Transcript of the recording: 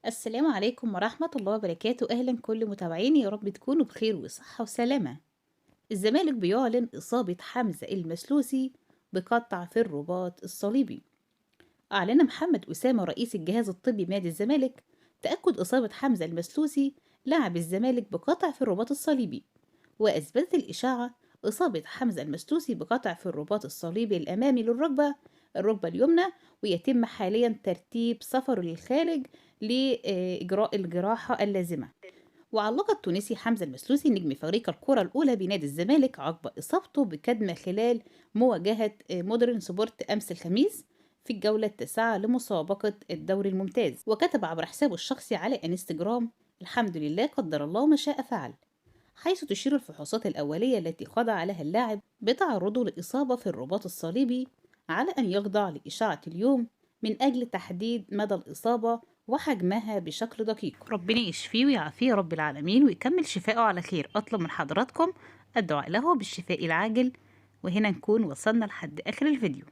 السلام عليكم ورحمة الله وبركاته. أهلا كل متابعيني، يا رب تكونوا بخير وصحة وسلامة. الزمالك بيعلن إصابة حمزة المسلوسي بقطع في الرباط الصليبي. أعلن محمد أسامة رئيس الجهاز الطبي بنادي الزمالك تأكد إصابة حمزة المسلوسي لاعب الزمالك بقطع في الرباط الصليبي. وأثبتت الإشاعة إصابة حمزة المسلوسي بقطع في الرباط الصليبي الأمامي الركبة اليمنى، ويتم حاليا ترتيب سفره للخارج لإجراء الجراحة اللازمة. وعلق التونسي حمزة المسلوسي نجم فريق الكرة الأولى بنادي الزمالك عقب إصابته بكدمة خلال مواجهة مودرن سبورت أمس الخميس في الجولة التاسعة لمسابقة الدوري الممتاز. وكتب عبر حسابه الشخصي على انستجرام: الحمد لله، قدر الله ما شاء فعل. حيث تشير الفحوصات الأولية التي خضع لها اللاعب بتعرضه لإصابة في الرباط الصليبي على أن يخضع لإشعة اليوم من أجل تحديد مدى الإصابة وحجمها بشكل دقيق. ربنا يشفيه ويعافيه رب العالمين ويكمل شفائه على خير. أطلب من حضراتكم الدعاء له بالشفاء العاجل. وهنا نكون وصلنا لحد آخر الفيديو.